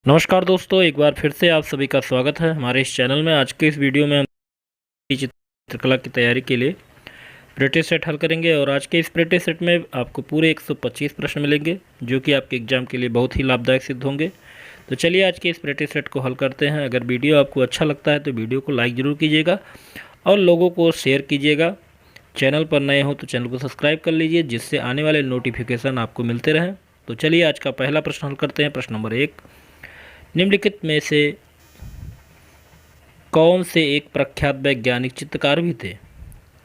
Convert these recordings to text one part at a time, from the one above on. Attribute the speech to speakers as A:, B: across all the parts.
A: नमस्कार दोस्तों, एक बार फिर से आप सभी का स्वागत है हमारे इस चैनल में। आज के इस वीडियो में हम चित्रकला की तैयारी के लिए प्रैक्टिस सेट हल करेंगे और आज के इस प्रैक्टिस सेट में आपको पूरे 125 प्रश्न मिलेंगे जो कि आपके एग्जाम के लिए बहुत ही लाभदायक सिद्ध होंगे। तो चलिए आज के इस प्रैक्टिस सेट को हल करते हैं। अगर वीडियो आपको अच्छा लगता है तो वीडियो को लाइक ज़रूर कीजिएगा और लोगों को शेयर कीजिएगा। चैनल पर नए हो तो चैनल को सब्सक्राइब कर लीजिए जिससे आने वाले नोटिफिकेशन आपको मिलते रहें। तो चलिए आज का पहला प्रश्न हल करते हैं। प्रश्न नंबर 1, निम्नलिखित में से कौन से एक प्रख्यात वैज्ञानिक चित्रकार भी थे?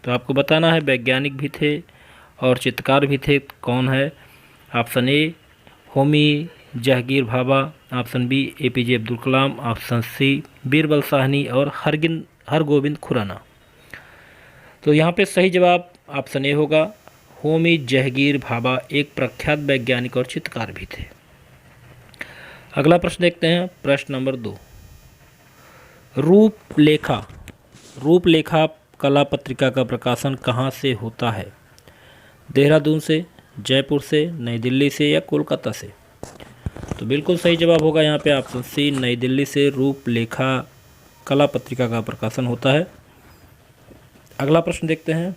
A: तो आपको बताना है वैज्ञानिक भी थे और चित्रकार भी थे। कौन है? Option A Homi Jehangir Bhabha, option B APJ Abdul Kalam, option C Birbal Sahni और हरगोविंद खुराना। तो यहाँ पे सही जवाब ऑप्शन ए होगा। होमी जहांगीर भाभा एक प्रख्यात वैज्ञानिक और चित्रकार भी थे। अगला प्रश्न देखते हैं। प्रश्न नंबर 2, रूपलेखा कला पत्रिका का प्रकाशन कहाँ से होता है? देहरादून से, जयपुर से, नई दिल्ली से या कोलकाता से? तो बिल्कुल सही जवाब होगा यहाँ पे ऑप्शन सी, नई दिल्ली से रूपलेखा कला पत्रिका का प्रकाशन होता है। अगला प्रश्न देखते हैं।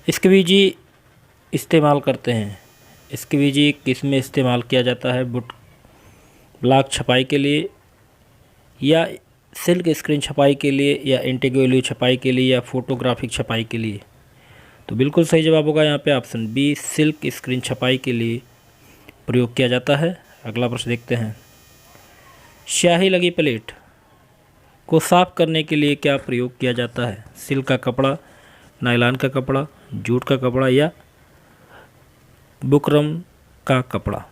A: स्क्वीजी इस्तेमाल करते हैं। स्क्वीजी किस में इस्तेमाल किया जाता है? ब्लॉक छपाई के लिए या सिल्क स्क्रीन छपाई के लिए या इंटीग्रल छपाई के लिए या फोटोग्राफिक छपाई के लिए? तो बिल्कुल सही जवाब होगा यहाँ पे ऑप्शन बी, सिल्क स्क्रीन छपाई के लिए प्रयोग किया जाता है। अगला प्रश्न देखते हैं। स्याही लगी प्लेट को साफ करने के लिए क्या प्रयोग किया जाता है? सिल्क का कपड़ा, नायलॉन का कपड़ा, जूट का कपड़ा या बुकरम का कपड़ा?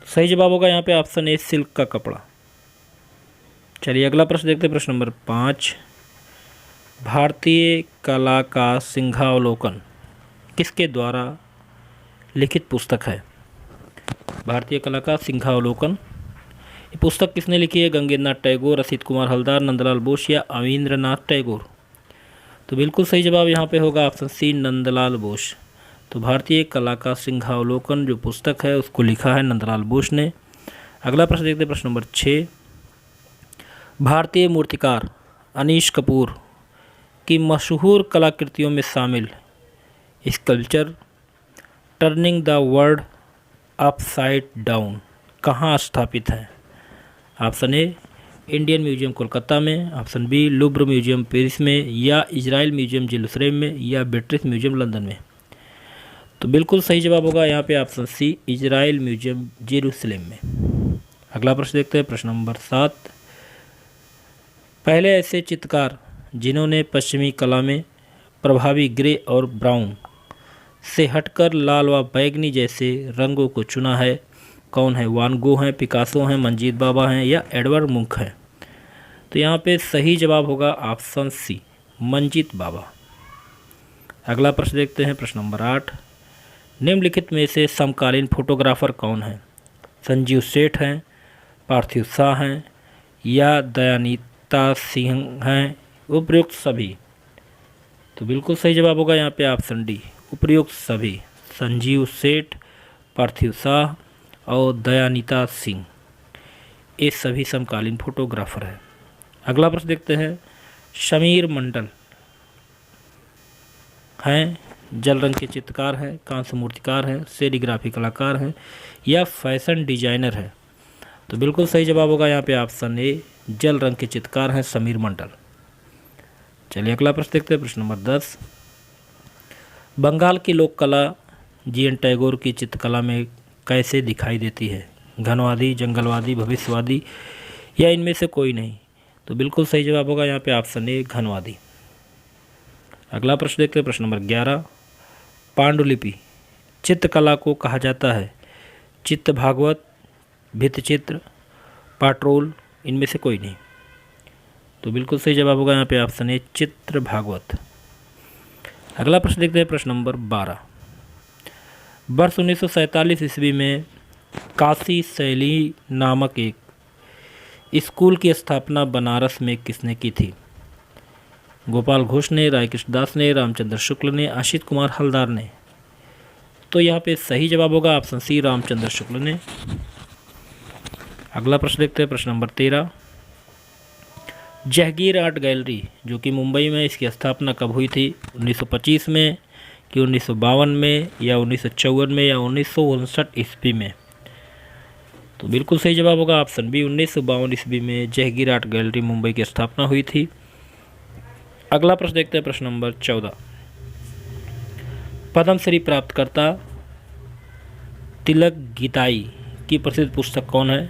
A: सही जवाब होगा यहाँ पे ऑप्शन ए, सिल्क का कपड़ा। चलिए अगला प्रश्न देखते हैं। प्रश्न नंबर 5, भारतीय कला का सिंहावलोकन किसके द्वारा लिखित पुस्तक है? भारतीय कला का सिंहावलोकन, ये पुस्तक किसने लिखी है? गंगेन्द्रनाथ टैगोर, असित कुमार हलदार, नंदलाल बोस या अवींद्रनाथ टैगोर? तो बिल्कुल सही जवाब यहाँ पे होगा ऑप्शन सी, नंदलाल बोस। तो भारतीय कला का सिंहावलोकन जो पुस्तक है उसको लिखा है नंदलाल बोस ने। अगला प्रश्न देखते हैं। प्रश्न नंबर 6, भारतीय मूर्तिकार अनीश कपूर की मशहूर कलाकृतियों में शामिल sculpture turning the world upside down कहाँ स्थापित है? ऑप्शन ए, इंडियन म्यूजियम कोलकाता में, ऑप्शन बी, लुब्र म्यूजियम पेरिस में या इजराइल म्यूजियम जेरूसलम में या ब्रिटिश म्यूजियम लंदन में? तो बिल्कुल सही जवाब होगा यहाँ पे option C, Israel Museum Jerusalem में। अगला प्रश्न देखते हैं। प्रश्न नंबर 7, पहले ऐसे चित्रकार जिन्होंने पश्चिमी कला में प्रभावी ग्रे और ब्राउन से हटकर लाल व बैगनी जैसे रंगों को चुना है कौन है? वान गो हैं, पिकासो हैं, मंजीत बाबा हैं या एडवर्ड मुंक हैं? तो यहाँ पे सही जवाब होगा ऑप्शन सी, मंजीत बाबा। अगला प्रश्न देखते हैं। प्रश्न नंबर 8, निम्नलिखित में से समकालीन फोटोग्राफर कौन है? संजीव सेठ हैं, पार्थिव शाह हैं या दयानिता सिंह हैं? उपयुक्त सभी। तो बिल्कुल सही जवाब होगा यहाँ पे ऑप्शन डी, उपयुक्त सभी। संजीव सेठ, पार्थिव शाह और दयानिता सिंह, ये सभी समकालीन फोटोग्राफर हैं। अगला प्रश्न देखते हैं। समीर मंडल हैं, जल रंग के चित्रकार हैं, कांस्य मूर्तिकार हैं, सेरीग्राफी कलाकार हैं या फैशन डिजाइनर हैं? तो बिल्कुल सही जवाब होगा यहाँ पे ऑप्शन ए, जल रंग के चित्रकार हैं समीर मंडल। चलिए अगला प्रश्न देखते हैं। प्रश्न नंबर 10, बंगाल की लोक कला जीएन टैगोर की चित्रकला में कैसे दिखाई देती है? घनवादी, जंगलवादी, भविष्यवादी या इनमें से कोई नहीं? तो बिल्कुल सही जवाब होगा यहाँ पे ऑप्शन ए, घनवादी। अगला प्रश्न देखते हैं। प्रश्न नंबर 11, पांडुलिपि चित्रकला को कहा जाता है? चित्त भागवत, भित्तिचित्र, पाट्रोल, इनमें से कोई नहीं? तो बिल्कुल सही जवाब होगा यहाँ पे ऑप्शन ए, चित्र भागवत। अगला प्रश्न देखते हैं। प्रश्न नंबर 12, वर्ष 1947 ईस्वी में काशी शैली नामक एक स्कूल की स्थापना बनारस में किसने की थी? गोपाल घोष ने, राय कृष्णदास ने, रामचंद्र शुक्ल ने, आशित कुमार हलदार ने? तो यहाँ पे सही जवाब होगा ऑप्शन सी, रामचंद्र शुक्ल ने। अगला प्रश्न देखते हैं, प्रश्न नंबर 13। जहांगीर आर्ट गैलरी जो कि मुंबई में, इसकी स्थापना कब हुई थी? 1925 में कि 1952 में या 1954 में या 1959 ईस्वी में? तो बिल्कुल सही जवाब होगा ऑप्शन बी, 1952 ईस्वी में जहांगीर आर्ट गैलरी मुंबई की स्थापना हुई थी। अगला प्रश्न देखते हैं, प्रश्न नंबर 14। पद्मश्री प्राप्तकर्ता तिलक गीताई की प्रसिद्ध पुस्तक कौन है?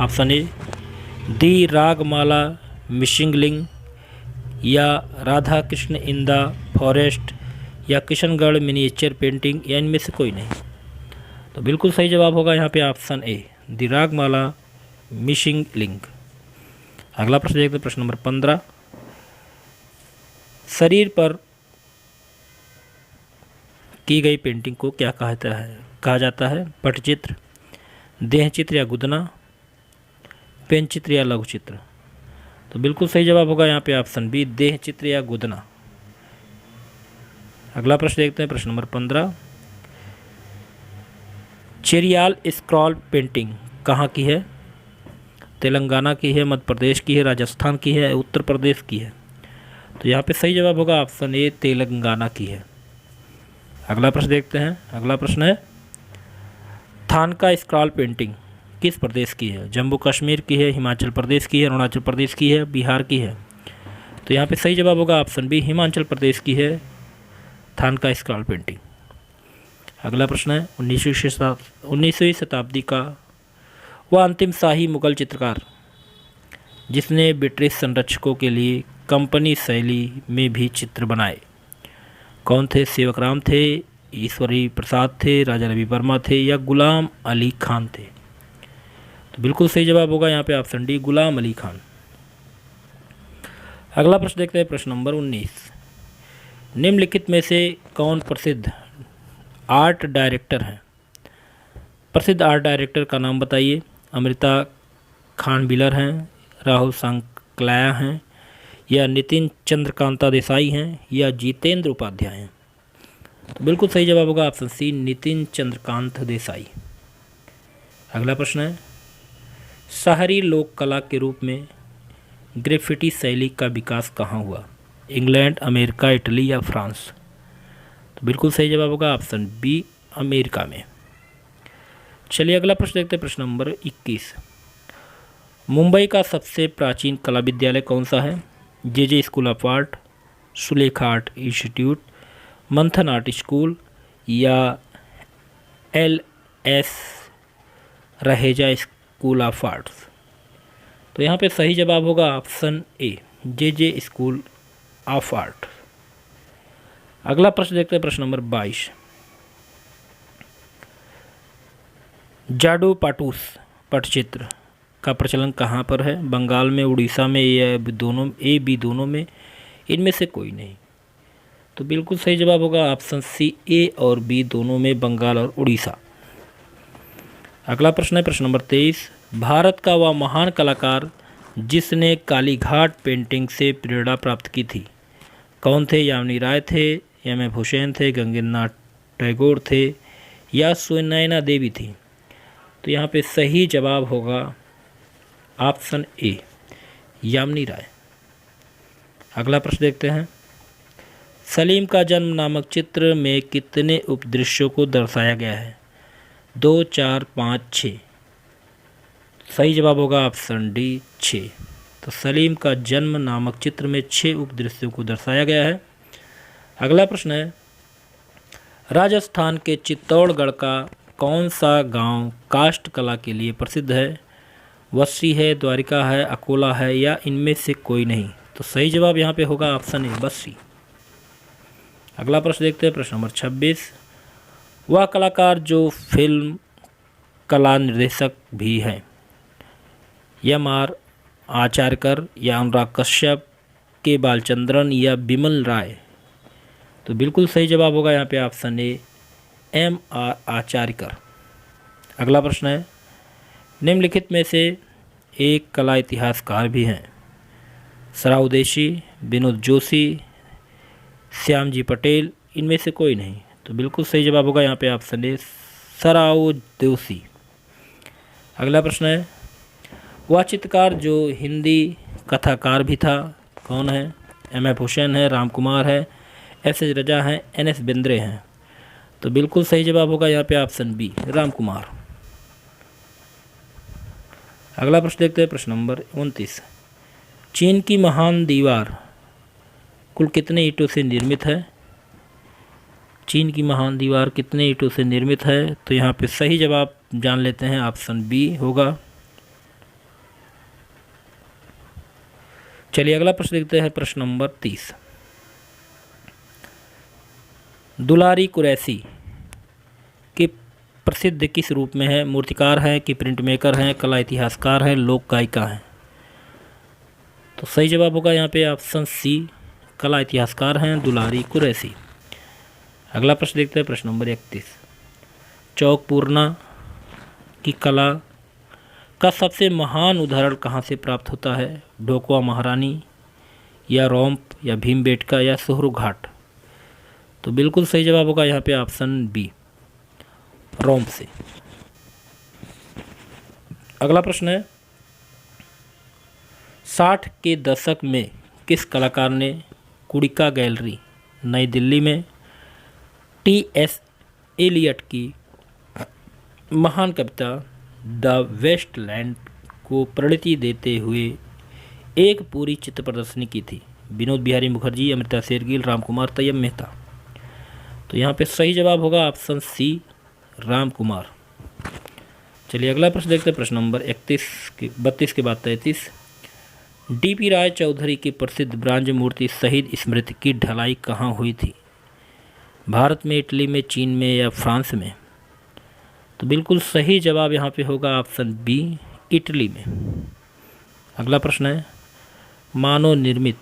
A: ऑप्शन ए दी रागमाला मिसिंग लिंग, या Radha Krishna in the forest, या किशनगढ़ मिनिएचर पेंटिंग, या इनमें से कोई नहीं? तो बिल्कुल सही जवाब होगा यहाँ पे option A, the Ragamala missing लिंग। अगला प्रश्न देखते हैं, प्रश्न नंबर 15। शरीर पर की गई पेंटिंग को क्या कहा जाता है? पटचित्र, देह चित्र या गुदना, पेन चित्र या लघु चित्र? तो बिल्कुल सही जवाब होगा यहाँ पे ऑप्शन बी, देह चित्र या गुदना। अगला प्रश्न देखते हैं, प्रश्न नंबर 15। चेरियाल स्क्रॉल पेंटिंग कहाँ की है? तेलंगाना की है, मध्य प्रदेश की है, राजस्थान की है, उत्तर प्रदेश की है? तो यहाँ पे सही जवाब होगा ऑप्शन ए, तेलंगाना की है। अगला प्रश्न देखते हैं, अगला प्रश्न है, थानका स्क्रॉल पेंटिंग किस प्रदेश की है? जम्मू कश्मीर की है, हिमाचल प्रदेश की है, अरुणाचल प्रदेश की है, बिहार की है? तो यहाँ पे सही जवाब होगा ऑप्शन बी, हिमाचल प्रदेश की है थानका स्क्रॉल पेंटिंग। अगला प्रश्न है, 19वीं शताब्दी का वह अंतिम शाही मुगल चित्रकार जिसने ब्रिटिश संरक्षकों के लिए कंपनी शैली में भी चित्र बनाए, कौन थे? सेवकराम थे, ईश्वरी प्रसाद थे, राजा रवि वर्मा थे, या गुलाम अली खान थे? तो बिल्कुल सही जवाब होगा यहाँ पे ऑप्शन डी, गुलाम अली खान। अगला प्रश्न देखते हैं, प्रश्न नंबर 19। निम्नलिखित में से कौन प्रसिद्ध आर्ट डायरेक्टर हैं? प्रसिद्ध आर्ट डायरेक्टर का नाम बताइए। अमृता खानविलर हैं, राहुल सांकलाया हैं, या नितिन चंद्रकांता देसाई हैं, या जितेंद्र उपाध्याय हैं? तो बिल्कुल सही जवाब होगा ऑप्शन सी, नितिन चंद्रकांत देसाई। अगला प्रश्न है, शहरी लोक कला के रूप में ग्रेफिटी शैली का विकास कहाँ हुआ? इंग्लैंड, अमेरिका, इटली, या फ्रांस? तो बिल्कुल सही जवाब होगा ऑप्शन बी, अमेरिका में। चलिए अगला प्रश्न देखते हैं, प्रश्न नंबर 21। मुंबई का सबसे प्राचीन कला विद्यालय कौन सा है? J school of art, Sulekha art institute, Manthan art school, या LS Raheja school of arts? तो यहाँ पे सही जवाब होगा option A, J school of art. अगला प्रश्न देखते हैं, प्रश्न नंबर 22। जाडू पाटूस पटचित्र का प्रचलन कहाँ पर है? बंगाल में, उड़ीसा में, या दोनों, ए बी दोनों में, इनमें से कोई नहीं? तो बिल्कुल सही जवाब होगा ऑप्शन सी, ए और बी दोनों में, बंगाल और उड़ीसा। अगला प्रश्न है, प्रश्न नंबर 23। भारत का वह महान कलाकार जिसने कालीघाट पेंटिंग से प्रेरणा प्राप्त की थी, कौन थे? यामिनी राय थे, M.F. हुसैन थे, गंगेन्द्रनाथ टैगोर थे, या सुनैना देवी थी? तो यहाँ पे सही जवाब होगा ऑप्शन ए, यामिनी राय। अगला प्रश्न देखते हैं, सलीम का जन्म नामक चित्र में कितने उपदृश्यों को दर्शाया गया है? 2, 4, 5, 6? सही जवाब होगा ऑप्शन डी, 6। तो सलीम का जन्म नामक चित्र में 6 उपदृश्यों को दर्शाया गया है। अगला प्रश्न है, राजस्थान के चित्तौड़गढ़ का कौन सा गांव काष्ठ कला के लिए प्रसिद्ध है? वस्सी है, द्वारिका है, अकोला है, या इनमें से कोई नहीं? तो सही जवाब यहाँ पे होगा ऑप्शन ए, बस्सी। अगला प्रश्न देखते हैं, प्रश्न नंबर 26। वह कलाकार जो फिल्म कला निर्देशक भी हैं, M.R. आचार्यकर, या अनुराग कश्यप, के बालचंद्रन, या बिमल राय? तो बिल्कुल सही जवाब होगा यहाँ पे ऑप्शन ए, M.R. आचार्यकर। अगला प्रश्न है, निम्नलिखित में से एक कला इतिहासकार भी हैं, सराउदेशी, विनोद जोशी, श्यामजी पटेल, इनमें से कोई नहीं? तो बिल्कुल सही जवाब होगा यहाँ पे ऑप्शन ए सराओ दोषी। अगला प्रश्न है, वह चित्रकार जो हिंदी कथाकार भी था कौन है? M.F. हुसैन है, राम कुमार है, S.H. रजा है, N.S. बेंद्रे हैं। तो बिल्कुल सही जवाब होगा यहाँ पे ऑप्शन बी राम कुमार। अगला प्रश्न देखते हैं, प्रश्न नंबर 29। चीन की महान दीवार कुल कितने ईंटों से निर्मित है? चीन की महान दीवार कितने ईंटों से निर्मित है? तो यहाँ पे सही जवाब जान लेते हैं, ऑप्शन बी होगा। चलिए अगला प्रश्न देखते हैं, प्रश्न नंबर 30। दुलारी कुरैशी के प्रसिद्ध किस रूप में है? मूर्तिकार है कि प्रिंट मेकर हैं, कला इतिहासकार है, लोक गायिका हैं? तो सही जवाब होगा यहाँ पे ऑप्शन सी, कला इतिहासकार हैं दुलारी कुरैशी। अगला प्रश्न देखते हैं, प्रश्न नंबर 31। चौकपूर्णा की कला का सबसे महान उदाहरण कहाँ से प्राप्त होता है? ढोकवा महारानी या रोम्प या भीमबेटका या सोहरु घाट? तो बिल्कुल सही जवाब होगा यहाँ पे ऑप्शन बी रोम्प से। अगला प्रश्न है, 60 के दशक में किस कलाकार ने कुड़िका गैलरी नई दिल्ली में T.S. एलियट की महान कविता द वेस्टलैंड को प्रणति देते हुए एक पूरी चित्र प्रदर्शनी की थी? विनोद बिहारी मुखर्जी, अमृता शेरगिल, राम कुमार, तैयब मेहता? तो यहाँ पे सही जवाब होगा ऑप्शन सी राम कुमार। चलिए अगला प्रश्न देखते हैं, प्रश्न नंबर 32 के बाद 33। D.P. राय चौधरी की प्रसिद्ध ब्रांज मूर्ति शहीद स्मृति की ढलाई कहाँ हुई थी? भारत में, इटली में, चीन में या फ्रांस में? तो बिल्कुल सही जवाब यहाँ पे होगा ऑप्शन बी इटली में। अगला प्रश्न है, मानव निर्मित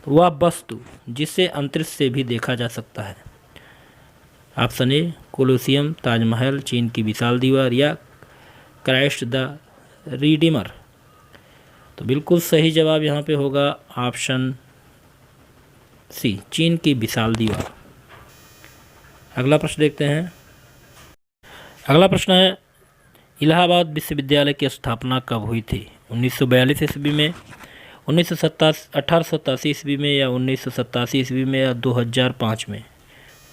A: वह वस्तु जिसे अंतरिक्ष से भी देखा जा सकता है? ऑप्शन ए कोलोसियम, ताजमहल, चीन की विशाल दीवार या क्राइस्ट द रिडीमर? तो बिल्कुल सही जवाब यहाँ पे होगा ऑप्शन सी चीन की विशाल दीवार। अगला प्रश्न देखते हैं। अगला प्रश्न है, इलाहाबाद विश्वविद्यालय की स्थापना कब हुई थी? 1942 ईस्वी में, 1887 ईस्वी में या 1987 ईस्वी में या 2005 में?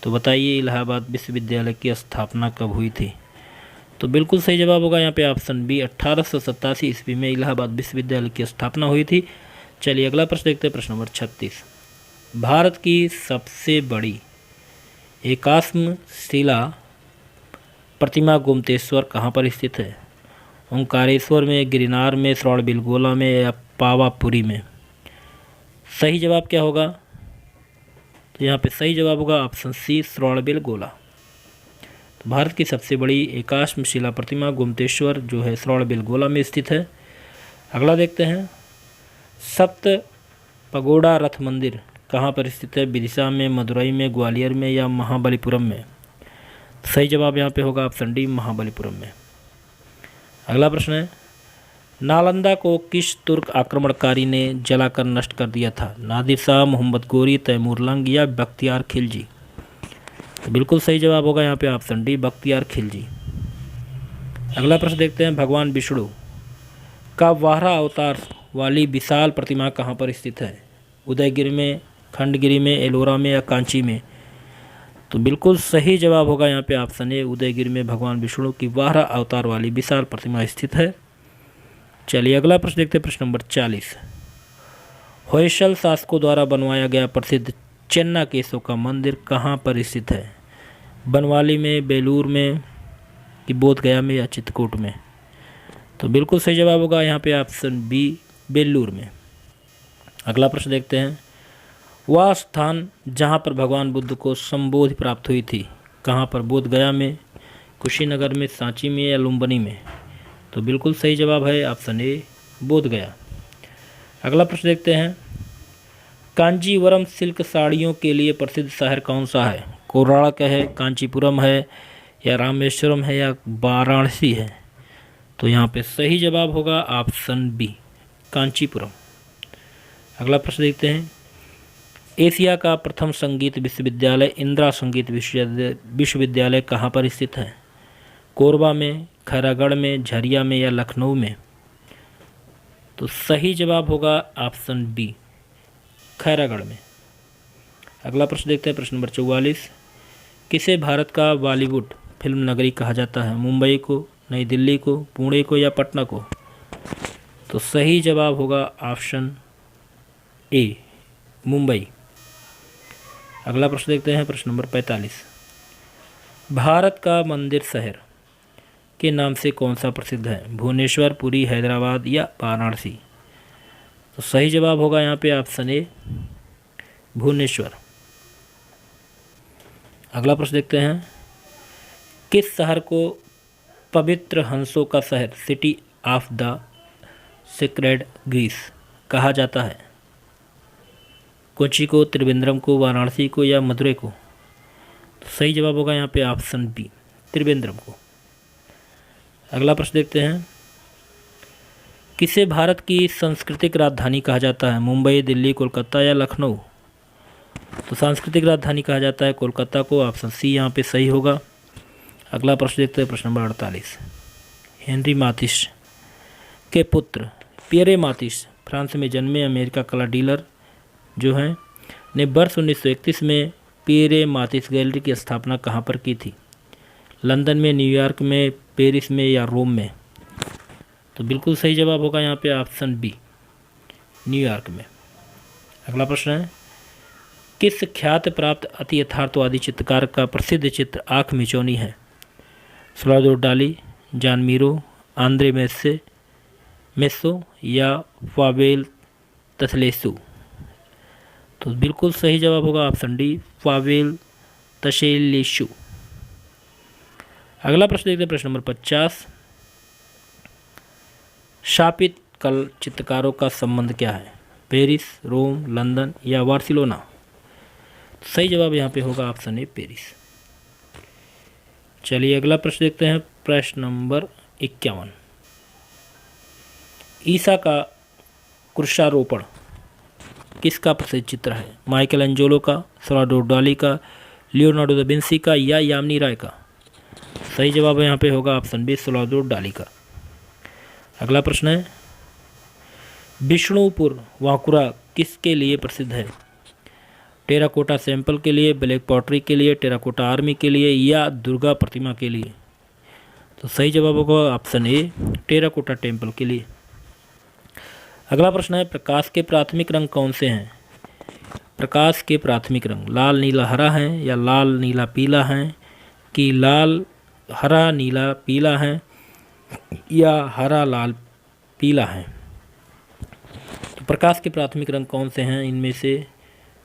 A: तो बताइए इलाहाबाद विश्वविद्यालय की स्थापना कब हुई थी? तो बिल्कुल सही जवाब होगा यहाँ पे ऑप्शन बी 1887 ईस्वी में इलाहाबाद विश्वविद्यालय की स्थापना हुई थी। चलिए अगला प्रश्न देखते हैं, प्रश्न नंबर 36। भारत की सबसे बड़ी एकाश्म शिला प्रतिमा गोमतेश्वर कहाँ पर स्थित है? ओंकारेश्वर में, गिरनार में, श्रवणबेलगोला में या पावापुरी में? सही जवाब क्या होगा? तो यहाँ पे सही जवाब होगा ऑप्शन सी श्रवणबेलगोला। तो भारत की सबसे बड़ी एकाश्म शिला प्रतिमा गोमतेश्वर जो है श्रवणबेलगोला में स्थित है। अगला देखते हैं, सप्त पगोड़ा रथ मंदिर कहाँ पर स्थित है? विदिशा में, मदुरई में, ग्वालियर में या महाबलीपुरम में? सही जवाब यहाँ पे होगा ऑप्शन डी महाबलीपुरम में। अगला प्रश्न है, नालंदा को किस तुर्क आक्रमणकारी ने जलाकर नष्ट कर दिया था? नादिर शाह, मोहम्मद गोरी, तैमूर लंग या बख्तियार खिलजी? तो बिल्कुल सही जवाब होगा यहाँ पे ऑप्शन डी बख्तियार खिलजी। अगला प्रश्न देखते हैं, भगवान विष्णु का वाराह अवतार वाली विशाल प्रतिमा कहाँ पर स्थित है? उदयगिरि में, खंडगिरी में, एलोरा में या कांची में? तो बिल्कुल सही जवाब होगा यहाँ पे ऑप्शन ए उदयगिरि में भगवान विष्णु की वाराह अवतार वाली विशाल प्रतिमा स्थित है। चलिए अगला प्रश्न देखते हैं, प्रश्न नंबर 40। होयसल शासकों द्वारा बनवाया गया प्रसिद्ध चेन्नाकेशव का मंदिर कहाँ पर स्थित है? बनवाली में, बेलूर में कि बोधगया में या चित्रकूट में? तो बिल्कुल सही जवाब होगा यहाँ पे ऑप्शन बी बेलूर में। अगला प्रश्न देखते हैं, वह स्थान जहाँ पर भगवान बुद्ध को संबोधि प्राप्त हुई थी कहाँ पर? बोधगया में, कुशीनगर में, सांची में या लुम्बिनी में? तो बिल्कुल सही जवाब है ऑप्शन ए बोधगया। अगला प्रश्न देखते हैं, कांजीवरम सिल्क साड़ियों के लिए प्रसिद्ध शहर कौन सा है? कोणार्क है, कांचीपुरम है या रामेश्वरम है या वाराणसी है? तो यहाँ पे सही जवाब होगा ऑप्शन बी कांचीपुरम। अगला प्रश्न देखते हैं, एशिया का प्रथम संगीत विश्वविद्यालय इंदिरा संगीत विश्वविद्यालय कहाँ पर स्थित है? कोरबा में, खैरागढ़ में, झरिया में या लखनऊ में? तो सही जवाब होगा ऑप्शन बी, खैरागढ़ में। अगला प्रश्न देखते हैं, प्रश्न नंबर 44। किसे भारत का बॉलीवुड फिल्म नगरी कहा जाता है? मुंबई को, नई दिल्ली को, पुणे को या पटना को? तो सही जवाब होगा ऑप्शन ए, मुंबई। अगला प्रश्न देखते हैं, प्रश्न नंबर 45। भारत का मंदिर शहर के नाम से कौन सा प्रसिद्ध है? भुवनेश्वर, पुरी, हैदराबाद या वाराणसी? तो सही जवाब होगा यहाँ पे ऑप्शन ए, भुवनेश्वर। अगला प्रश्न देखते हैं, किस शहर को पवित्र हंसों का शहर, सिटी ऑफ द सेक्रेड ग्रीस कहा जाता है? कोची को, त्रिवेंद्रम को, वाराणसी को या मदुरै को? तो सही जवाब होगा यहाँ पे ऑप्शन बी, त्रिवेंद्रम को। अगला प्रश्न देखते हैं, किसे भारत की सांस्कृतिक राजधानी कहा जाता है? मुंबई, दिल्ली, कोलकाता या लखनऊ? तो सांस्कृतिक राजधानी कहा जाता है कोलकाता को, ऑप्शन सी यहाँ पे सही होगा। अगला प्रश्न देखते हैं, प्रश्न नंबर 48। हेनरी माथिस के पुत्र पियरे माथिस फ्रांस में जन्मे अमेरिका कला डीलर जो हैं ने वर्ष 1931 में पियरे माथिस गैलरी की स्थापना कहाँ पर की थी? लंदन में, न्यूयॉर्क में, पेरिस में या रोम में? तो बिल्कुल सही जवाब होगा यहाँ पे ऑप्शन बी, न्यूयॉर्क में। अगला प्रश्न है, किस ख्याति प्राप्त अति यथार्थवादी चित्रकार का प्रसिद्ध चित्र आँख मिचौनी है? सल्वाडोर डाली, जॉन मीरो, आंद्रे मेस्सो या पावेल तस्लेसू? तो बिल्कुल सही जवाब होगा ऑप्शन डी, पावेल तस्लेसू। अगला प्रश्न देखते हैं, प्रश्न नंबर 50। शापित कल चित्रकारों का संबंध क्या है? पेरिस, रोम, लंदन या बार्सिलोना? सही जवाब यहाँ पे होगा ऑप्शन ए, पेरिस। चलिए अगला प्रश्न देखते हैं, प्रश्न नंबर 51। ईसा का क्रूसारोपण किसका प्रसिद्ध चित्र है? माइकल एंजेलो का, सल्वाडोर डाली का, लियोनार्डो दा विंसी का या यामिनी राय का? सही जवाब यहाँ पे होगा ऑप्शन बी, सल्वाडोर डाली का। अगला प्रश्न है, विष्णुपुर वाकुरा किसके लिए प्रसिद्ध है? टेराकोटा सैंपल के लिए, ब्लैक पॉटरी के लिए, टेराकोटा आर्मी के लिए या दुर्गा प्रतिमा के लिए? तो सही जवाब होगा ऑप्शन ए, टेराकोटा टेम्पल के लिए। अगला प्रश्न है, प्रकाश के प्राथमिक रंग कौन से हैं? प्रकाश के प्राथमिक रंग लाल, नीला, हरा हैं या लाल, नीला, पीला हैं कि लाल, हरा, नीला, पीला हैं या हरा, लाल, पीला हैं? तो प्रकाश के प्राथमिक रंग कौन से हैं इनमें से?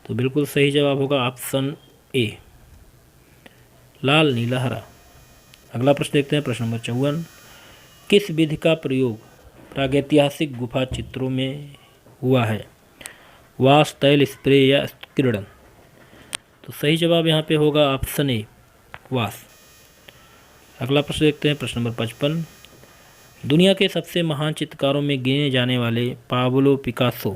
A: तो बिल्कुल सही जवाब होगा ऑप्शन ए, लाल, नीला, हरा। अगला प्रश्न देखते हैं, प्रश्न नंबर 54। किस विधि का प्रयोग प्रागैतिहासिक गुफा चित्रों में हुआ है? वाश, तैल, स्प्रे या किरण? तो सही जवाब यहाँ पे होगा ऑप्शन ए, वाश। अगला प्रश्न देखते हैं, प्रश्न नंबर 55। दुनिया के सबसे महान चित्रकारों में गिने जाने वाले पाब्लो पिकासो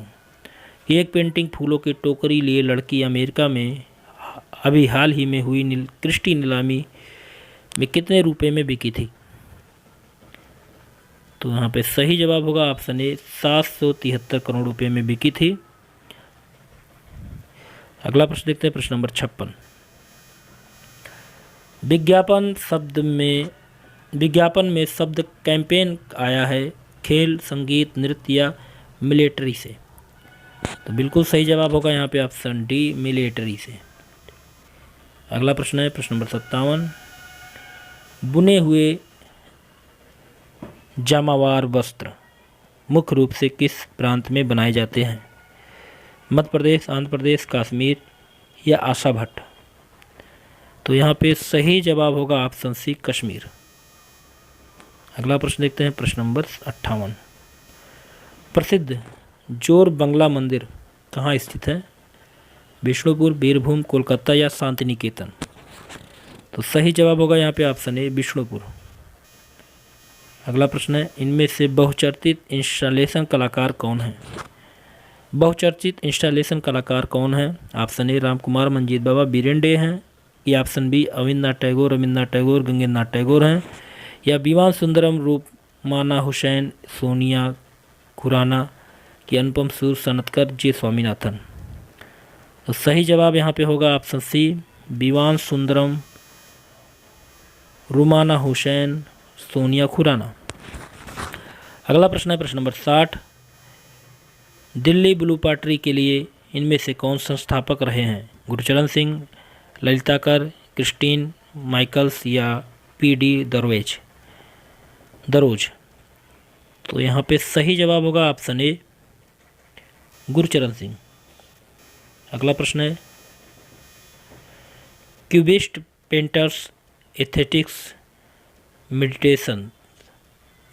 A: की एक पेंटिंग फूलों की टोकरी लिए लड़की अमेरिका में अभी हाल ही में हुई क्रिस्टी नीलामी में कितने रुपए में बिकी थी? तो यहाँ पे सही जवाब होगा ऑप्शन ए, 773 करोड़ रुपए में बिकी थी। अगला प्रश्न देखते हैं, प्रश्न नंबर 56। विज्ञापन में शब्द कैंपेन आया है खेल, संगीत, नृत्य या मिलिट्री से? तो बिल्कुल सही जवाब होगा यहाँ पे ऑप्शन डी, मिलिट्री से। अगला प्रश्न है, प्रश्न नंबर 57। बुने हुए जामावार वस्त्र मुख्य रूप से किस प्रांत में बनाए जाते हैं? मध्य प्रदेश, आंध्र प्रदेश, कश्मीर या आशा भट्ट? तो यहाँ पे सही जवाब होगा ऑप्शन सी, कश्मीर। अगला प्रश्न देखते हैं, प्रश्न नंबर 58। प्रसिद्ध जोर बंगला मंदिर कहाँ स्थित है? विष्णुपुर, बीरभूम, कोलकाता या शांति निकेतन? तो सही जवाब होगा यहाँ पे ऑप्शन ए, विष्णुपुर। अगला प्रश्न है, इनमें से बहुचर्चित इंस्टॉलेशन कलाकार कौन है? बहुचर्चित इंस्टॉलेशन कलाकार कौन है? ऑप्शन ए रामकुमार मंजीत बाबा बीरेन हैं, या ऑप्शन बी रविन्द्रनाथ टैगोर गंगेन्द्रनाथ टैगोर हैं, या विमान सुंदरम रूपमाना हुसैन सोनिया खुराना की अनुपम सूर सनतकर जे स्वामीनाथन। तो सही जवाब यहाँ पे होगा ऑप्शन सी विमान सुंदरम रुमाना हुसैन सोनिया खुराना। अगला प्रश्न है प्रश्न नंबर 60। दिल्ली ब्लू पार्टी के लिए इनमें से कौन संस्थापक रहे हैं? गुरचरण सिंह, ललिताकर, क्रिस्टीन माइकल्स या पीडी दरोज। तो यहाँ पे सही जवाब होगा ऑप्शन ए गुरचरण सिंह। अगला प्रश्न है क्यूबिस्ट पेंटर्स एस्थेटिक्स मेडिटेशन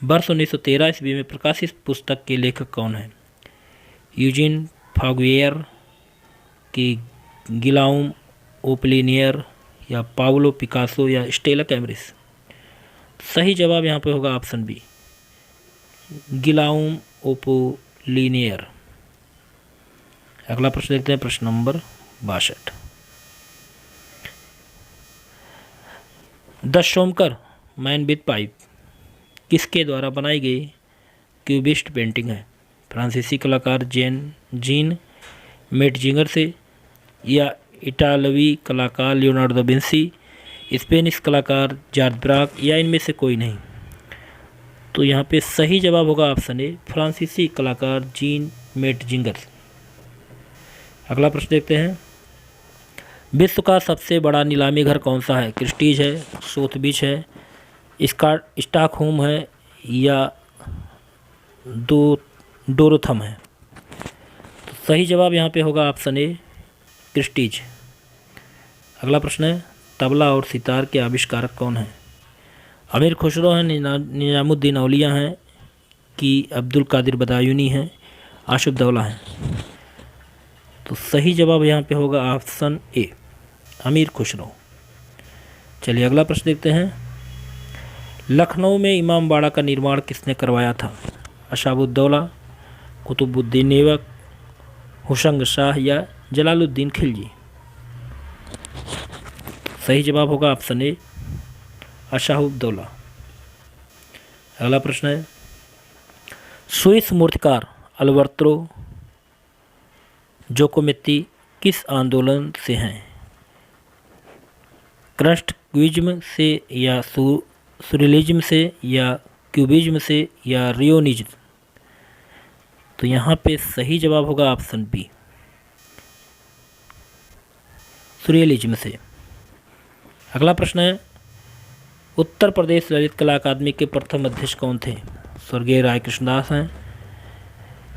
A: वर्ष 1913 ईस्वी में प्रकाशित पुस्तक के लेखक कौन है? यूजिन फागुएर की गिलाउम ओपलिनियर या पाउलो पिकासो या स्टेला कैमरिस। सही जवाब यहाँ पे होगा ऑप्शन बी गिलाउम ओपोलिनियर। अगला प्रश्न देखते हैं प्रश्न number 62। The shoemaker man with pipe किसके द्वारा बनाई गई क्यूबिस्ट पेंटिंग है? फ्रांसीसी कलाकार जीन मेटजिंगर से, या इटालवी कलाकार लियोनार्डो दा विंसी, स्पेनिश कलाकार जॉर्ज ब्राक, या इनमें से कोई नहीं। तो यहाँ पे सही जवाब होगा ऑप्शन ए फ्रांसीसी कलाकार जीन मेटजिंगर। अगला प्रश्न देखते हैं विश्व का सबसे बड़ा नीलामी घर कौन सा है? क्रिस्टीज है, सोथबीच है, स्टॉकहोम है, या डोरोथम है। तो सही जवाब यहाँ पे होगा ऑप्शन ए क्रिस्टीज। अगला प्रश्न है तबला और सितार के आविष्कारक कौन हैं? अमीर खुसरो हैं, निजामुद्दीन औलिया हैं, कि अब्दुल कादिर बदायूनी हैं, आशुफ दौला हैं। तो सही जवाब यहाँ पे होगा ऑप्शन ए अमीर खुसरो। चलिए अगला प्रश्न देखते हैं लखनऊ में इमामबाड़ा का निर्माण किसने करवाया था? अशाबुद्दौला, कुतुबुद्दीन ऐबक, हुसंग शाह, या जलालुद्दीन खिलजी। सही जवाब होगा ऑप्शन ए अशाहुद्दौला। अगला प्रश्न है स्विस मूर्तिकार अल्बर्तो जोकोमेत्ती किस आंदोलन से हैं? क्रस्टक्विज्म से, या सूरियलिज्म से, या क्यूबिज्म से, या रियोनिज्म। तो यहाँ पे सही जवाब होगा ऑप्शन बी सूरियलिज्म से। अगला प्रश्न है उत्तर प्रदेश ललित कला अकादमी के प्रथम अध्यक्ष कौन थे? स्वर्गीय राय कृष्णदास हैं,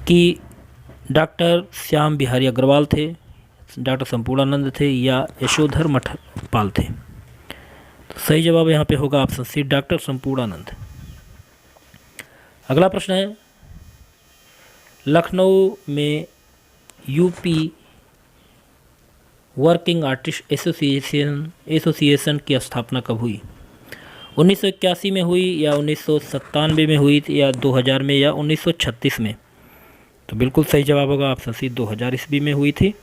A: कि डॉक्टर श्याम बिहारी अग्रवाल थे, डॉक्टर संपूर्णानंद थे, या यशोधर मठपाल थे। तो सही जवाब यहाँ पे होगा ऑप्शन सी डॉक्टर संपूर्णानंद। अगला प्रश्न है लखनऊ में यूपी वर्किंग आर्टिस्ट एसोसिएशन की स्थापना कब हुई? 1981 में हुई, या 1997 में हुई, या 2000 में, या 1936 में? तो बिल्कुल सही जवाब होगा ऑप्शन सी 2000 ईस्वी में हुई थी।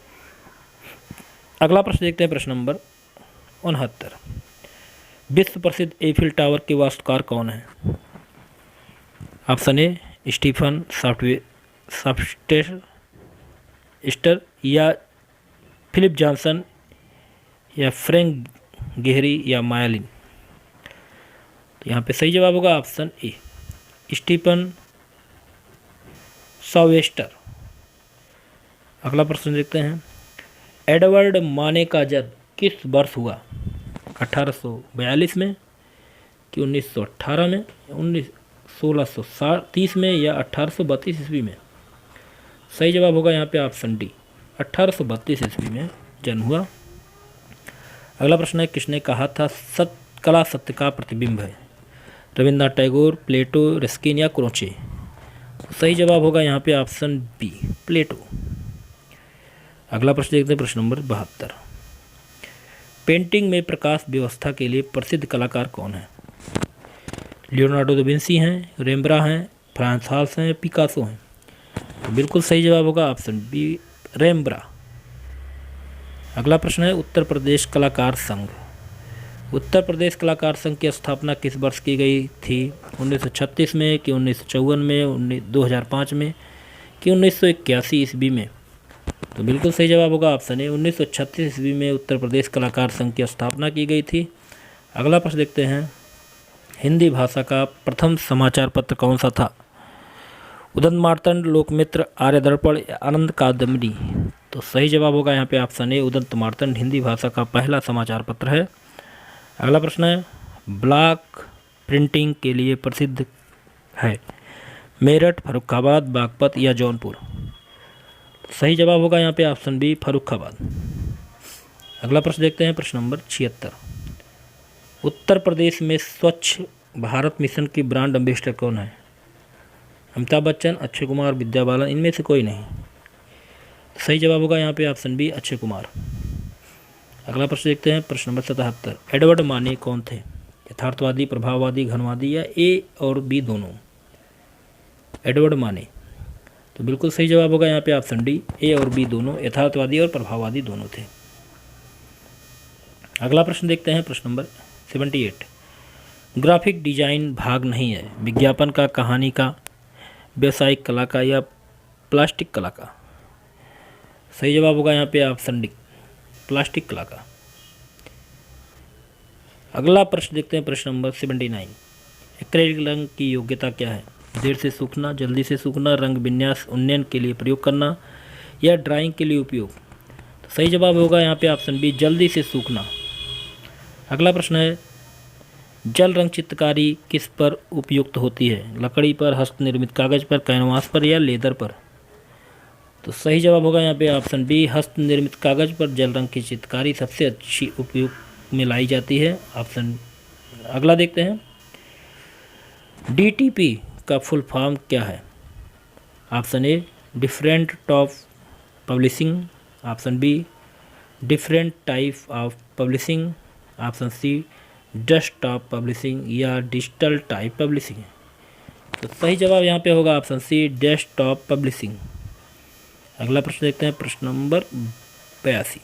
A: अगला प्रश्न देखते हैं प्रश्न नंबर 69। विश्व प्रसिद्ध एफिल टावर के वास्तुकार कौन है? ऑप्शन ए स्टीफन सॉफ्स्टर, या फिलिप जॉनसन, या फ्रैंक गेहरी, या मायालिन। तो यहाँ पे सही जवाब होगा ऑप्शन ए स्टीफन सॉवेस्टर। अगला प्रश्न देखते हैं एडवर्ड माने का जन्म किस वर्ष हुआ? 1842 में, कि 1918 में, 1630 में, या 1832 ईस्वी में? सही जवाब होगा यहाँ पे ऑप्शन डी 1832 ईस्वी में जन्म हुआ। अगला प्रश्न है किसने कहा था कला सत्य का प्रतिबिंब है? रविन्द्रनाथ टैगोर, प्लेटो, रस्किन, या क्रोचे? सही जवाब होगा यहाँ पे ऑप्शन बी प्लेटो। अगला प्रश्न देखते हैं प्रश्न नंबर 72। पेंटिंग में प्रकाश व्यवस्था के लिए प्रसिद्ध कलाकार कौन है? लियोनार्डो दा विंसी हैं, रेम्ब्रा हैं, फ्रांस हाल्स हैं, पिकासो हैं? तो बिल्कुल सही जवाब होगा ऑप्शन बी, रेम्ब्रा। अगला प्रश्न है उत्तर प्रदेश कलाकार संघ। उत्तर प्रदेश कलाकार संघ की स्थापना किस वर्ष की गई थी? 1936 में कि 1954 में, 2005 में कि 1981 ईस्वी में? तो बिल्कुल सही जवाब होगा ऑप्शन ए, 1936 ईस्वी में उत्तर प्रदेश कलाकार संघ की स्थापना की गई थी। अगला प्रश्न देखते हैं, हिंदी भाषा का प्रथम समाचार पत्र कौन सा था? उदंत मार्तंड, लोकमित्र, आर्य दर्पण या आनंद कादम्बरी? तो सही जवाब होगा यहाँ पे ऑप्शन ए, उदंत मार्तंड हिंदी भाषा का पहला समाचार पत्र है। अगला प्रश्न है, ब्लॉक प्रिंटिंग के लिए प्रसिद्ध है मेरठ, फर्रुखाबाद, बागपत या जौनपुर? सही जवाब होगा यहाँ पे ऑप्शन बी, फर्रुखाबाद। अगला प्रश्न देखते हैं, प्रश्न नंबर 76। उत्तर प्रदेश में स्वच्छ भारत मिशन की ब्रांड एम्बेसडर कौन है? अमिताभ बच्चन, अक्षय कुमार, विद्या बालन, इनमें से कोई नहीं। सही जवाब होगा यहाँ पे ऑप्शन बी, अक्षय कुमार। अगला प्रश्न देखते हैं, प्रश्न नंबर 77। एडवर्ड माने कौन थे? यथार्थवादी, प्रभाववादी, घनवादी या ए और बी दोनों? एडवर्ड माने, तो बिल्कुल सही जवाब होगा यहाँ पे ऑप्शन डी, ए और बी दोनों, यथार्थवादी और प्रभाववादी दोनों थे। अगला प्रश्न देखते हैं, प्रश्न नंबर 78। ग्राफिक डिजाइन भाग नहीं है विज्ञापन का, कहानी का, व्यवसायिक कला का या प्लास्टिक कला का? सही जवाब होगा यहाँ पे ऑप्शन डी, प्लास्टिक कला का। अगला प्रश्न देखते हैं, प्रश्न नंबर 79। एक्रेलिक रंग की योग्यता क्या है? देर से सूखना, जल्दी से सूखना, रंग विन्यास उन्नयन के लिए प्रयोग करना या ड्राइंग के लिए उपयोग? तो सही जवाब होगा यहाँ पे ऑप्शन बी, जल्दी से सूखना। अगला प्रश्न है, जल रंग चित्रकारी किस पर उपयुक्त होती है? लकड़ी पर, हस्तनिर्मित कागज पर, कैनवास पर या लेदर पर? तो सही जवाब होगा यहाँ पे ऑप्शन बी, हस्तनिर्मित कागज पर जल रंग की चित्रकारी सबसे अच्छी उपयोग में लाई जाती है, ऑप्शन। अगला देखते हैं, डीटीपी का फुल फॉर्म क्या है? Option A, different top publishing, option B, different type of publishing, option C, desktop publishing या डिजिटल टाइप पब्लिशिंग? तो सही जवाब यहाँ पे होगा ऑप्शन सी, डेस्कटॉप पब्लिशिंग। अगला प्रश्न देखते हैं, प्रश्न नंबर 82।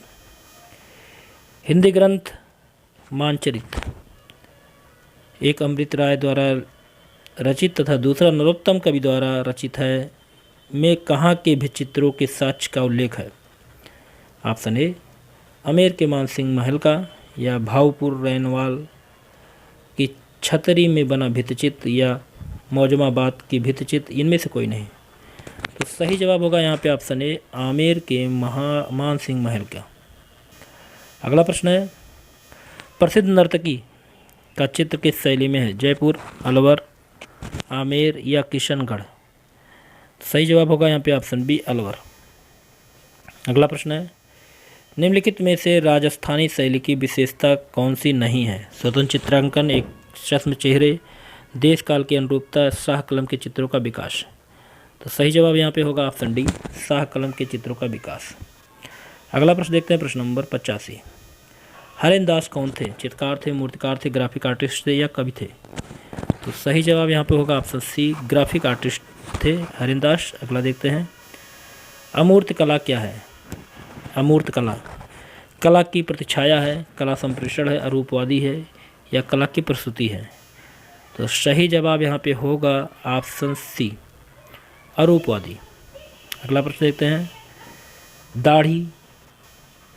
A: हिंदी ग्रंथ मानचरित एक अमृत राय द्वारा रचित तथा दूसरा नरोत्तम कवि द्वारा रचित है, में कहाँ के भित्तिचित्रों के साक्ष्य का उल्लेख है? ऑप्शन ए, आमेर के मानसिंह महल का या भावपुर रैनवाल की छतरी में बना भित्तिचित्र या मौजमाबाद की भित्तिचित्र? इनमें से कोई नहीं। तो सही जवाब होगा यहाँ पे ऑप्शन ए, आमेर के मानसिंह महल का। अगला प्रश्न है, प्रसिद्ध नर्तकी का चित्र किस शैली में है? जयपुर, अलवर, आमेर या किशनगढ़? सही जवाब होगा यहाँ पे ऑप्शन बी, अलवर। अगला प्रश्न है, निम्नलिखित में से राजस्थानी शैली की विशेषता कौन सी नहीं है? स्वतंत्र चित्रांकन, एक चश्म चेहरे, देश काल की अनुरूपता, शाह कलम के चित्रों का विकास? तो सही जवाब यहाँ पे होगा ऑप्शन डी, शाह कलम के चित्रों का विकास। अगला प्रश्न देखते हैं, प्रश्न नंबर 85। हरेन दास कौन थे? चित्रकार थे, मूर्तिकार थे, ग्राफिक आर्टिस्ट थे या कवि थे? तो सही जवाब यहाँ पे होगा ऑप्शन सी, ग्राफिक आर्टिस्ट थे हरेन दास। अगला देखते हैं, अमूर्त कला क्या है? अमूर्त कला कला की प्रतिछाया है, कला संप्रेषण है, अरूपवादी है या कला की प्रस्तुति है? तो सही जवाब यहाँ पे होगा ऑप्शन सी, अरूपवादी। अगला प्रश्न देखते हैं, दाढ़ी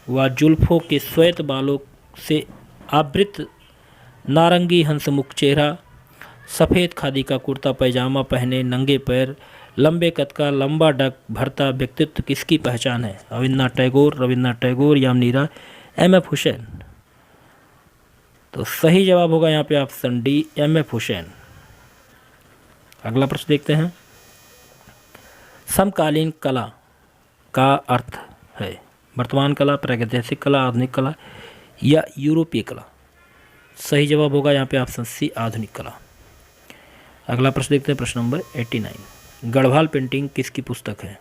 A: व जुल्फों के श्वेत बालों से आवृत नारंगी हंसमुख चेहरा, सफ़ेद खादी का कुर्ता पैजामा पहने, नंगे पैर, लंबे कद का लंबा डग भरता व्यक्तित्व किसकी पहचान है? रविन्द्रनाथ टैगोर, यामिनी राय, एम.एफ. हुसैन? तो सही जवाब होगा यहाँ पे ऑप्शन डी, एम.एफ. हुसैन। अगला प्रश्न देखते हैं, समकालीन कला का अर्थ है वर्तमान कला, प्रागैतिहासिक कला, आधुनिक कला या यूरोपीय कला? सही जवाब होगा यहाँ पे ऑप्शन सी, आधुनिक कला। अगला प्रश्न देखते हैं, प्रश्न नंबर 89। गढ़वाल पेंटिंग किसकी पुस्तक है?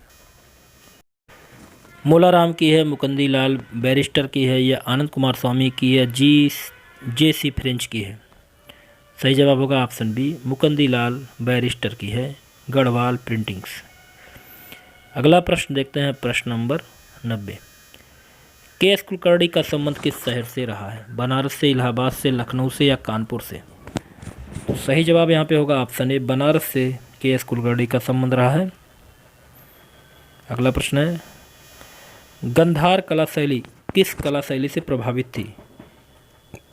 A: मोलाराम की है, मुकुंदी लाल बैरिस्टर की है या आनंद कुमार स्वामी की है, जे.सी. फ्रेंच की है? सही जवाब होगा ऑप्शन बी, मुकुंदी लाल बैरिस्टर की है गढ़वाल पेंटिंग्स। अगला प्रश्न देखते हैं, प्रश्न नंबर 90। के एस कुलकर्णी का संबंध किस शहर से रहा है? बनारस से, इलाहाबाद से, लखनऊ से या कानपुर से? तो सही जवाब यहाँ पे होगा ऑप्शन ए, बनारस से के एस कुलकर्णी का संबंध रहा है। अगला प्रश्न है, गंधार कला शैली किस कला शैली से प्रभावित थी?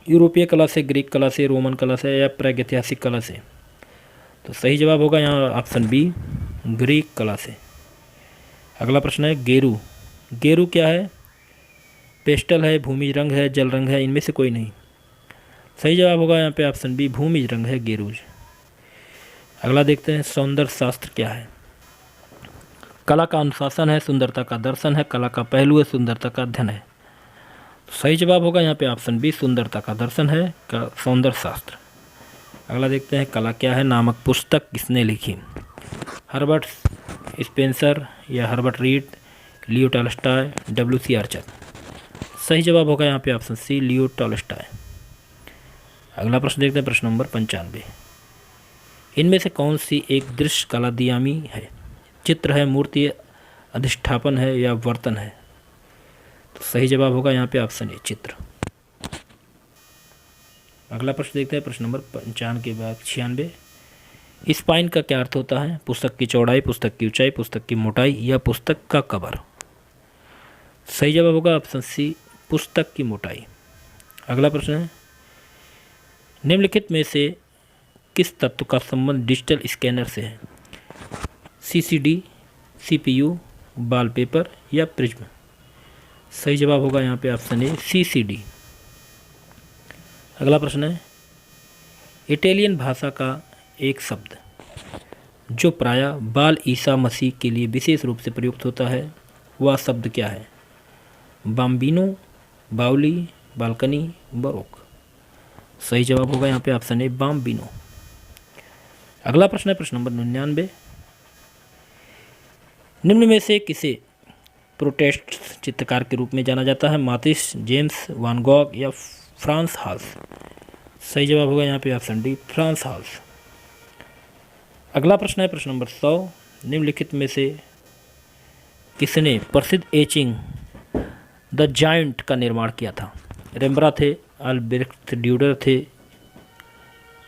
A: यूरोपीय कला से, ग्रीक कला से, रोमन कला से या प्रागैतिहासिक कला से? तो सही जवाब होगा यहाँ ऑप्शन बी, ग्रीक कला से। अगला प्रश्न है, गेरू। गेरू क्या है? पेस्टल है, भूमिज रंग है, जल रंग है, इनमें से कोई नहीं। सही जवाब होगा यहाँ पे ऑप्शन बी, भूमिज रंग है, गेरूज। अगला देखते हैं, सौंदर्य शास्त्र क्या है? कला का अनुशासन है, सुंदरता का दर्शन है, कला का पहलू है, सुंदरता का अध्ययन है। सही जवाब होगा यहाँ पे ऑप्शन बी, सुंदरता का दर्शन है सौंदर्य शास्त्र। अगला देखते हैं, कला क्या है नामक पुस्तक किसने लिखी? हर्बर्ट स्पेंसर या Herbert Read, Leo Tolstoy, W C. Archer? सही जवाब होगा यहाँ पे ऑप्शन सी, लियो टॉलस्टॉय। अगला प्रश्न देखते हैं, प्रश्न नंबर 95। इनमें से कौन सी एक दृश्य कला दियामी है? चित्र है, मूर्ति अधिष्ठापन है या वर्तन है? तो सही जवाब होगा यहाँ पे ऑप्शन ए, चित्र। अगला प्रश्न देखते हैं, प्रश्न नंबर 95 के बाद 96। स्पाइन का क्या अर्थ होता है? पुस्तक की चौड़ाई, पुस्तक की ऊंचाई, पुस्तक की मोटाई या पुस्तक का कवर? सही जवाब होगा ऑप्शन सी, पुस्तक की मोटाई। अगला प्रश्न है, निम्नलिखित में से किस तत्व का संबंध डिजिटल स्कैनर से है? सीसीडी, सीपीयू, वॉलपेपर या प्रिज्म? सही जवाब होगा यहाँ पे ऑप्शन ए, सीसीडी। अगला प्रश्न है, इटालियन भाषा का एक शब्द जो प्रायः बाल ईसा मसीह के लिए विशेष रूप से प्रयुक्त होता है, वह शब्द क्या है? बाम्बिनो, बाउली, बालकनी, बरोक? सही जवाब होगा यहाँ पे ऑप्शन ए, बाम्बिनो। अगला प्रश्न है, प्रश्न नंबर 99। निम्न में से किसे प्रोटेस्ट चित्रकार के रूप में जाना जाता है? मातिस, जेम्स वान गॉग या फ्रांस हाल्स? सही जवाब होगा यहाँ पे ऑप्शन डी, फ्रांस हाल्स। अगला प्रश्न है, प्रश्न नंबर 100। निम्नलिखित में से किसने प्रसिद्ध एचिंग द जायंट का निर्माण किया था? रेम्ब्रा थे, अल्ब्रेख्ट ड्यूडर थे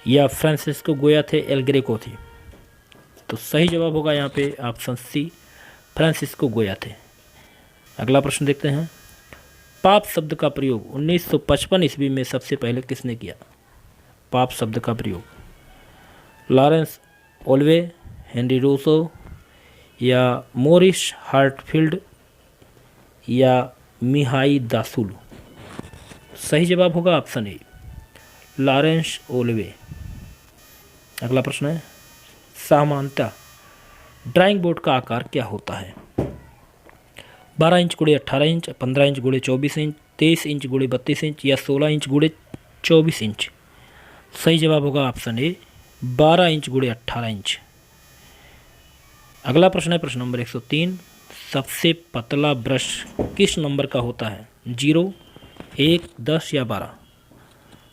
A: या फ्रांसिस्को गोया थे, एल ग्रेको थी? तो सही जवाब होगा यहाँ पे ऑप्शन सी, फ्रांसिस्को गोया थे। अगला प्रश्न देखते हैं, पाप शब्द का प्रयोग 1955 ईस्वी में सबसे पहले किसने किया? पाप शब्द का प्रयोग लॉरेंस ओल्वे, हेनरी रूसो या मोरिस हार्टफील्ड या मिहाई दासुल? सही जवाब होगा ऑप्शन ए, लॉरेंस ओल्वे। अगला प्रश्न है, सामान्यतः ड्राइंग बोर्ड का आकार क्या होता है? 12 इंच गुणे 18 इंच, 15 इंच गुणे 24 इंच, 23 इंच गुणे 32 इंच या 16 इंच गुणे 24 इंच? सही जवाब होगा ऑप्शन ए, 12 इंच गुणे 18 इंच। अगला प्रश्न है, प्रश्न नंबर 103। सबसे पतला ब्रश किस नंबर का होता है? 0, 1, 10 या 12?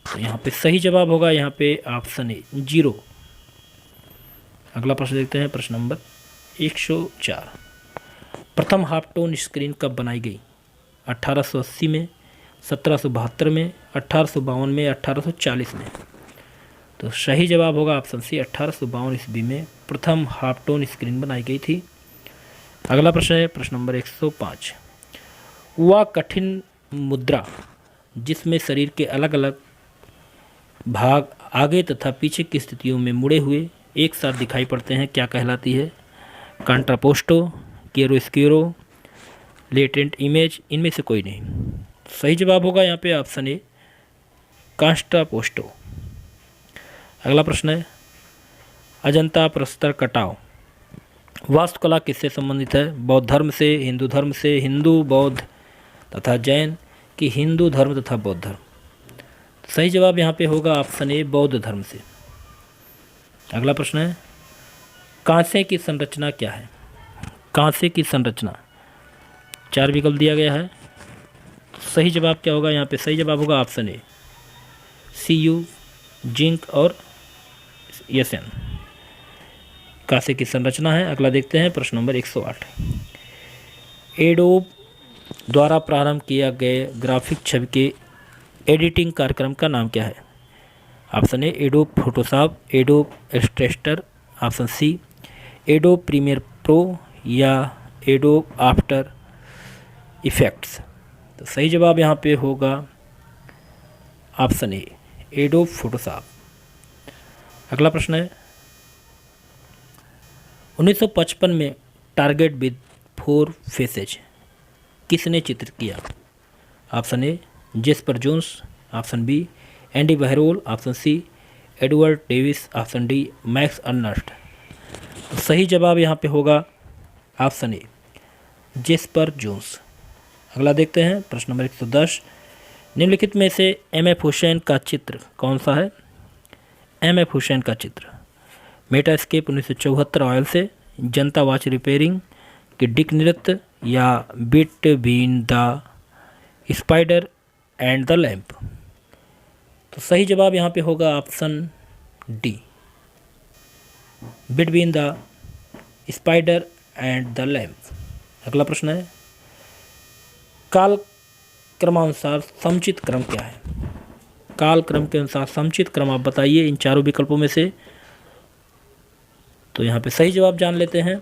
A: तो यहाँ पे सही जवाब होगा यहाँ पे ऑप्शन ए, 0। अगला प्रश्न देखते हैं, प्रश्न नंबर 104। प्रथम हाफ टोन स्क्रीन कब बनाई गई? 1880 में, 1772 में, 1852 में, 1840 में? तो सही जवाब होगा ऑप्शन सी, 1852 ईस्वी में प्रथम हाफ टोन स्क्रीन बनाई गई थी। अगला प्रश्न है, प्रश्न नंबर 105। वह कठिन मुद्रा जिसमें शरीर के अलग अलग भाग आगे तथा पीछे की स्थितियों में मुड़े हुए एक साथ दिखाई पड़ते हैं, क्या कहलाती है? कॉन्ट्रापोस्टो, कैरोस्क्यूरो, लेटेंट इमेज? इनमें से कोई नहीं। सही जवाब होगा यहाँ पे ऑप्शन ए, कॉन्ट्रापोस्टो। अगला प्रश्न है, अजंता प्रस्तर कटाव वास्तुकला किससे संबंधित है? बौद्ध धर्म से, हिंदू धर्म से, हिंदू, बौद्ध तथा जैन की हिंदू धर्म तथा बौद्ध धर्म? सही जवाब यहाँ पे होगा ऑप्शन ए, बौद्ध धर्म से। अगला प्रश्न है, कांसे की संरचना क्या है? कांसे की संरचना 4 विकल्प दिया गया है। सही जवाब क्या होगा यहाँ पे? सही जवाब होगा ऑप्शन ए, Cu, जिंक और Sn। कांसे की संरचना है। अगला देखते हैं, प्रश्न नंबर 108। एडोब द्वारा प्रारंभ किया गए ग्राफिक छवि के एडिटिंग कार्यक्रम का नाम क्या है? Option A Adobe Photoshop, Adobe Illustrator, option C Adobe Premiere Pro या एडोब आफ्टर इफेक्ट्स। तो सही जवाब यहाँ पे होगा ऑप्शन ए एडोब फोटोशॉप। अगला प्रश्न है 1955 में टारगेट विद 4 फेसेज किसने चित्रित किया? Option A Jasper Johns, option B Andy Warhol, option C Edward Davis, option D Max Ernst. तो सही जवाब यहाँ पे होगा ऑप्शन ए जेस्पर जोन्स। अगला देखते हैं प्रश्न नंबर 110, निम्नलिखित में से एम.एफ. हुसैन का चित्र कौन सा है? एम.एफ. हुसैन का चित्र मेटास्केप 1974 ऑयल से, जनता वॉच रिपेयरिंग की डिक नृत्य या between the spider and the lamp. तो सही जवाब यहाँ पे होगा option D between the spider and the lamp. अगला प्रश्न है काल क्रमानुसार समुचित क्रम क्या है? काल क्रम के अनुसार समुचित क्रम आप बताइए इन चारों विकल्पों में से। तो यहाँ पे सही जवाब जान लेते हैं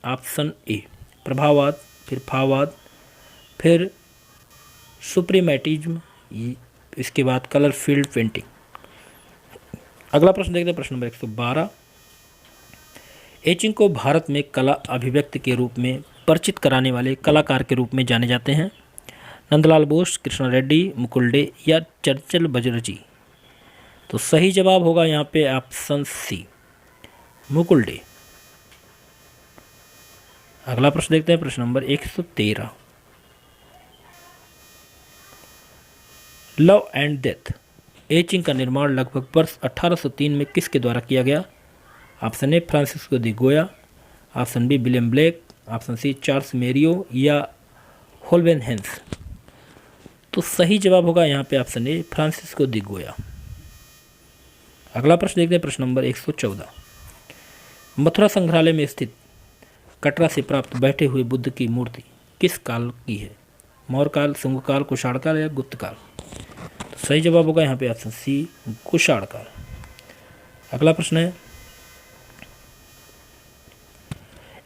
A: ऑप्शन ए प्रभाववाद, फिर भाववाद, फिर सुप्रीमेटिज्म, इसके बाद कलर फील्ड पेंटिंग। अगला प्रश्न देखते हैं प्रश्न नंबर 112, एचिंग को भारत में कला अभिव्यक्ति के रूप में परिचित कराने वाले कलाकार के रूप में जाने जाते हैं? नंदलाल बोस, कृष्णा रेड्डी, मुकुल डे या चंचल बजरजी। तो सही जवाब होगा यहाँ पे ऑप्शन सी मुकुल डे। अगला प्रश्न देखते हैं प्रश्न number 113, love and death etching का निर्माण लगभग वर्ष 1803 में किसके द्वारा किया गया? Option A Francisco de Goya, option B William Blake, option C Charles Meryon या होल्वेन हेंस। तो सही जवाब होगा यहाँ पे ऑप्शन ए फ्रांसिस्को दी गोया। अगला प्रश्न देखते हैं प्रश्न नंबर 114, मथुरा संग्रहालय में स्थित कटरा से प्राप्त बैठे हुए बुद्ध की मूर्ति किस काल की है? मौर्य काल, शुंग काल, कुषाण काल या गुप्त काल। तो सही जवाब होगा यहाँ पे ऑप्शन सी कुषाण काल। अगला प्रश्न है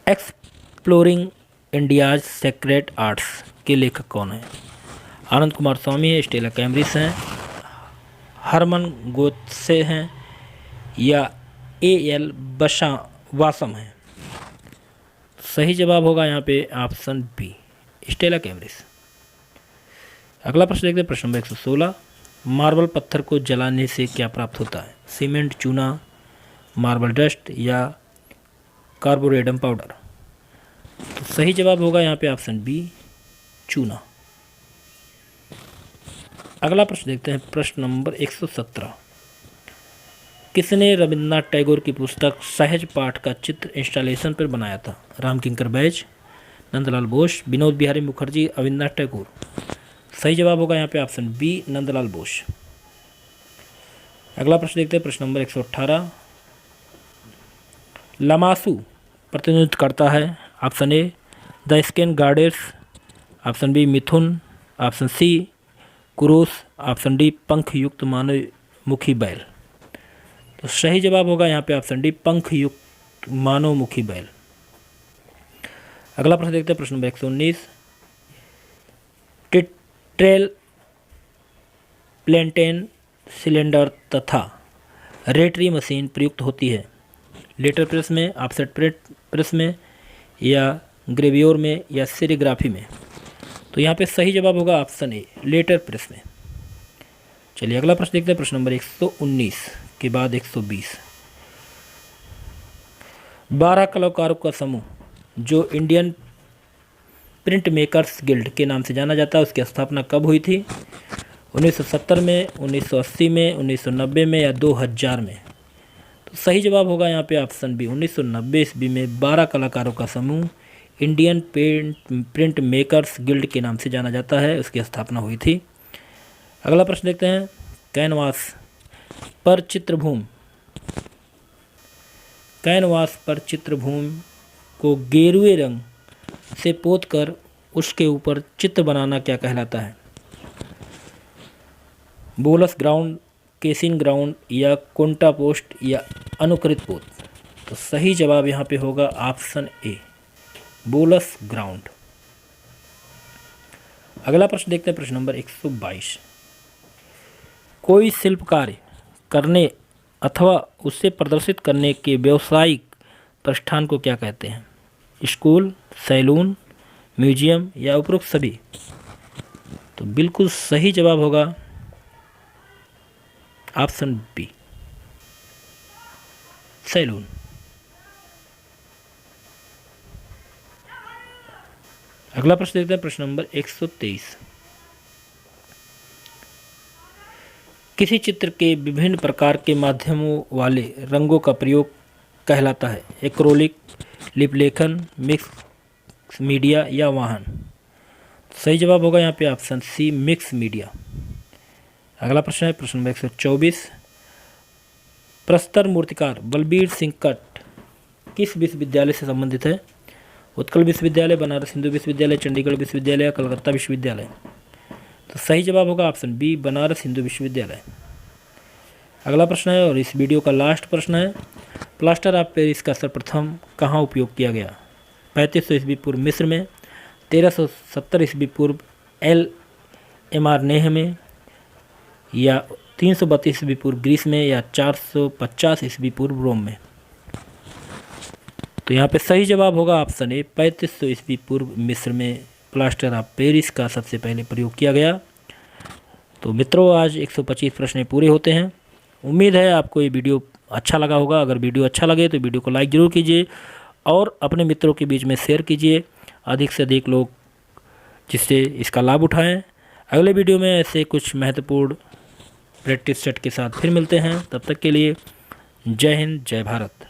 A: एक्सप्लोरिंग इंडियाज सेक्रेट आर्ट्स के लेखक कौन है? आनंद कुमार स्वामी है, स्टेला कैम्ब्रिस हैं, हरमन गोत्से हैं या ए.एल. वासम हैं। सही जवाब होगा यहाँ पे ऑप्शन बी स्टेला कैम्ब्रिस। अगला प्रश्न देखते हैं प्रश्न नंबर 116, मार्बल पत्थर को जलाने से क्या प्राप्त होता है? सीमेंट, चूना, मार्बल डस्ट या कार्बोरेडम पाउडर। तो सही जवाब होगा यहाँ पे ऑप्शन बी चूना। अगला प्रश्न देखते हैं प्रश्न नंबर 117, किसने रविन्द्रनाथ टैगोर की पुस्तक सहज पाठ का चित्र इंस्टॉलेशन पर बनाया था? रामकिंकर बैज, नंदलाल बोस, विनोद बिहारी मुखर्जी, रविन्द्रनाथ टैगोर। सही जवाब होगा यहाँ पे ऑप्शन बी नंदलाल बोस। अगला प्रश्न देखते हैं प्रश्न नंबर 118, लमासू प्रतिनिधित्व करता है? ऑप्शन ए द स्केन गार्डेस, ऑप्शन बी मिथुन, option C kouros, option D पंख युक्त मानवमुखी बैल। तो सही जवाब होगा यहाँ पे ऑप्शन डी पंख युक्त मानवमुखी बैल। अगला प्रश्न देखते हैं प्रश्न नंबर 119, टिट्रेल प्लेटेन सिलेंडर तथा रेटरी मशीन प्रयुक्त होती है लेटर प्रेस में, ऑफसेट प्रेस में या ग्रेवियोर में या सीरिग्राफी में। तो यहाँ पे सही जवाब होगा ऑप्शन ए लेटर प्रेस में। चलिए अगला प्रश्न देखते हैं प्रश्न नंबर 119 के बाद 120, 12 कलाकारों का समूह जो इंडियन प्रिंट मेकर्स गिल्ड के नाम से जाना जाता है उसकी स्थापना कब हुई थी? 1970 में, 1980 में, 1990 में या 2000 में। तो सही जवाब होगा यहाँ पे ऑप्शन बी 1990 ईस्वी में 12 कलाकारों का समूह इंडियन प्रिंट मेकर्स गिल्ड के नाम से जाना जाता है, उसकी स्थापना हुई थी। अगला प्रश्न देखते हैं, कैनवास पर चित्रभूमि को गेरुए रंग से पोतकर उसके ऊपर चित्र बनाना क्या कहलाता है? बोलस ग्राउंड, केसिंग ग्राउंड या कोंटा पोस्ट या अनुकृत पोत? तो सही जवाब यहाँ पे होगा ऑप्शन ए, बोलस ग्राउंड। अगला प्रश्न देखते हैं, प्रश्न नंबर 122। कोई शिल्प कार्य करने अथवा उसे प्रदर्शित करने के व्यावसायिक प्रतिष्ठान को क्या कहते हैं? स्कूल, सैलून, म्यूजियम या उपरोक्त सभी? तो बिल्कुल सही जवाब होगा ऑप्शन बी, सैलून। अगला प्रश्न देखते हैं, प्रश्न नंबर 123। किसी चित्र के विभिन्न प्रकार के माध्यमों वाले रंगों का प्रयोग कहलाता है? एक्रोलिक, लिपलेखन, मिक्स मीडिया या वाहन? सही जवाब होगा यहाँ पे ऑप्शन सी, मिक्स मीडिया। अगला प्रश्न है प्रश्न नंबर 124। प्रस्तर मूर्तिकार बलबीर सिंह कट किस विश्वविद्यालय से संबंधित है? उत्कल विश्वविद्यालय, बनारस हिंदू विश्वविद्यालय, चंडीगढ़ विश्वविद्यालय, कलकत्ता विश्वविद्यालय? तो सही जवाब होगा ऑप्शन बी, बनारस हिंदू विश्वविद्यालय। अगला प्रश्न है और इस वीडियो का लास्ट प्रश्न है, प्लास्टर ऑफ पेरिस का सर्वप्रथम कहाँ उपयोग किया गया? 3500 ईस्वी पूर्व मिस्र में, 1370 ईस्वी पूर्व एल नेह में, या 332 ईस्वी पूर्व ग्रीस में, या 450 ईस्वी पूर्व रोम में? तो यहाँ पे सही जवाब होगा ऑप्शन ए, 3500 ईस्वी पूर्व मिस्र में प्लास्टर ऑफ पेरिस का सबसे पहले प्रयोग किया गया। तो मित्रों, आज 125 प्रश्न पूरे होते हैं। उम्मीद है आपको ये वीडियो अच्छा लगा होगा। अगर वीडियो अच्छा लगे तो वीडियो को लाइक ज़रूर कीजिए और अपने मित्रों के बीच में शेयर कीजिए, अधिक से अधिक लोग जिससे इसका लाभ उठाएं। अगले वीडियो में ऐसे कुछ महत्वपूर्ण प्रैक्टिस सेट के साथ फिर मिलते हैं। तब तक के लिए जय हिंद, जय भारत।